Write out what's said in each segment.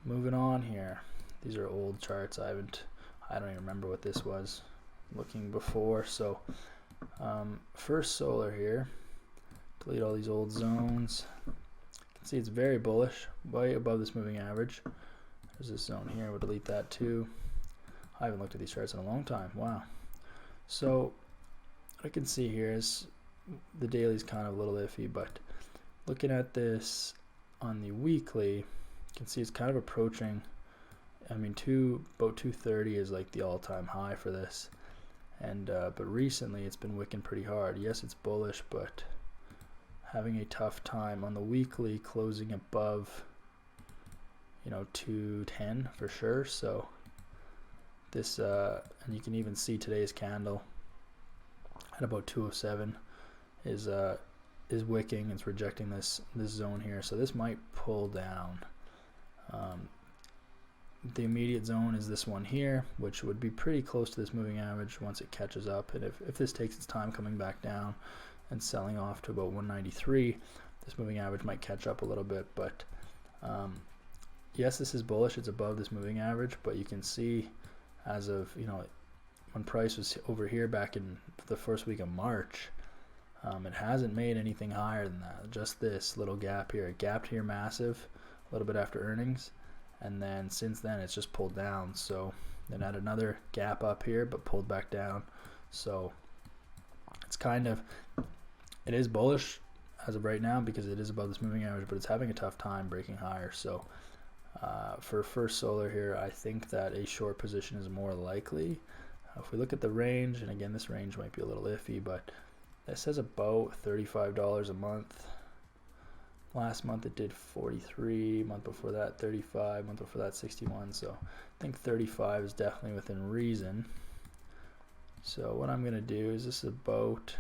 moving on here. These are old charts. I don't even remember what this was looking before. So First Solar here, delete all these old zones. You can see it's very bullish, way above this moving average. There's this zone here, we'll delete that too. I haven't looked at these charts in a long time. Wow. So what I can see here is the daily's kind of a little iffy, but looking at this on the weekly, you can see it's kind of approaching. I mean, about 230 is like the all-time high for this, and but recently it's been wicking pretty hard. Yes, it's bullish, but having a tough time on the weekly, closing above, 210 for sure. So this, and you can even see today's candle at about 207 is wicking. It's rejecting this zone here, so this might pull down. The immediate zone is this one here, which would be pretty close to this moving average once it catches up. And if this takes its time coming back down and selling off to about 193, this moving average might catch up a little bit. But yes, this is bullish. It's above this moving average, but you can see as of when price was over here back in the first week of March, it hasn't made anything higher than that. Just this little gap here. It gapped here massive a little bit after earnings, and then since then it's just pulled down. So then had another gap up here but pulled back down. So it's it is bullish as of right now because it is above this moving average, but it's having a tough time breaking higher. So for First Solar here, I think that a short position is more likely. If we look at the range, and again this range might be a little iffy, but this says about $35 a month. Last month it did 43, month before that 35, month before that 61. So I think 35 is definitely within reason. So what I'm gonna do is, this is about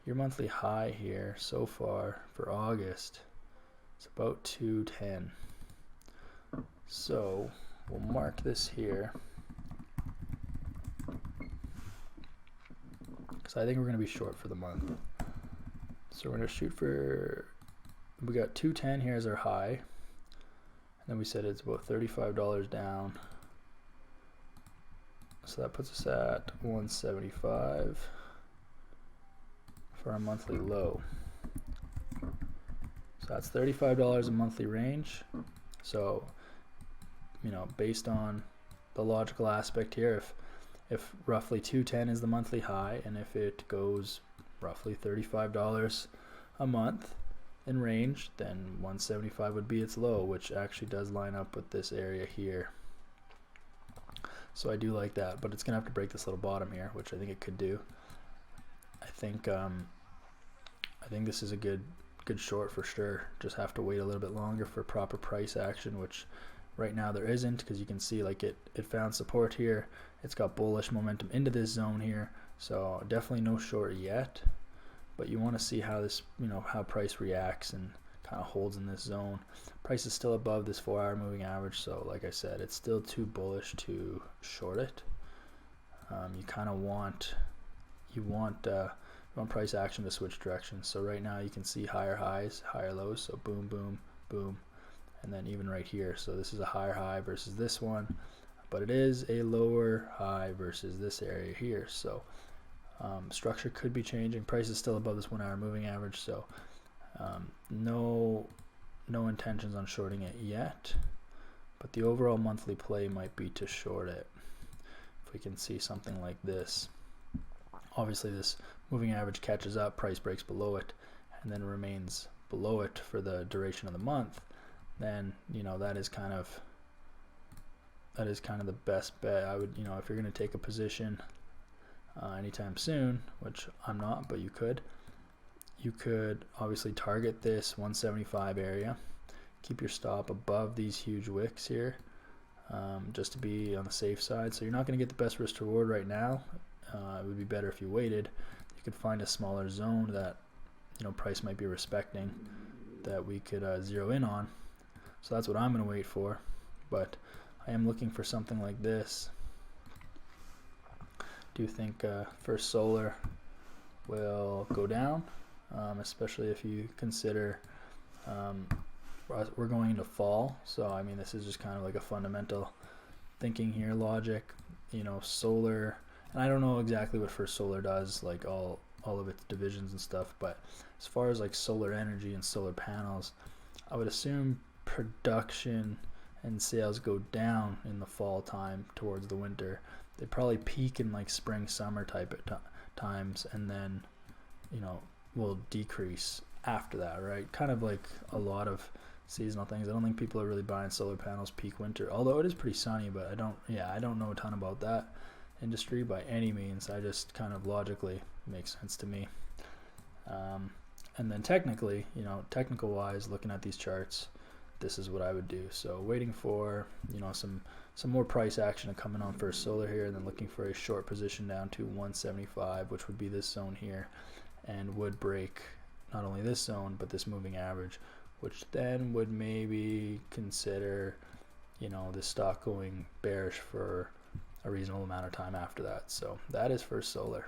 your monthly high here so far for August. It's about 210. So we'll mark this here, because I think we're gonna be short for the month. So we're gonna shoot for, we got 210 here as our high, and then we said it's about $35 down, so that puts us at 175 for our monthly low. So that's $35 a monthly range. So based on the logical aspect here, if roughly 210 is the monthly high, and if it goes roughly $35 a month in range, then 175 would be its low, which actually does line up with this area here. So I do like that, but it's gonna have to break this little bottom here, which I think it could do. I think this is a good short for sure. Just have to wait a little bit longer for proper price action, which right now there isn't, because you can see like it found support here. It's got bullish momentum into this zone here, so definitely no short yet. But you want to see how this, how price reacts and kind of holds in this zone. Price is still above this 4-hour moving average, so like I said, it's still too bullish to short it. You kind of want price action to switch directions. So right now you can see higher highs, higher lows. So boom, boom, boom, and then even right here. So this is a higher high versus this one, but it is a lower high versus this area here. So structure could be changing. Price is still above this 1-hour moving average, so no intentions on shorting it yet, but the overall monthly play might be to short it. If we can see something like this, obviously this moving average catches up, price breaks below it, and then remains below it for the duration of the month, then that is kind of the best bet. I would, if you're going to take a position anytime soon, which I'm not, but you could obviously target this 175 area, keep your stop above these huge wicks here, just to be on the safe side. So you're not going to get the best risk to reward right now. It would be better if you waited. You could find a smaller zone that price might be respecting, that we could zero in on. So that's what I'm going to wait for, but I am looking for something like this. Do think First Solar will go down, especially if you consider we're going into fall, so I mean this is just kind of like a fundamental thinking here, logic. You know, solar, and I don't know exactly what First Solar does, like all of its divisions and stuff, but as far as like solar energy and solar panels, I would assume production and sales go down in the fall time towards the winter. They probably peak in like spring, summer type of times, and then, you know, will decrease after that, right? Kind of like a lot of seasonal things. I don't think people are really buying solar panels peak winter, although it is pretty sunny, but I don't know a ton about that industry by any means. I just kind of logically makes sense to me. And then technically, you know, technical wise, looking at these charts, this is what I would do. So waiting for, you know, some more price action to come in on First Solar here, and then looking for a short position down to 175, which would be this zone here, and would break not only this zone but this moving average, which then would maybe consider, you know, the stock going bearish for a reasonable amount of time after that. So that is First Solar.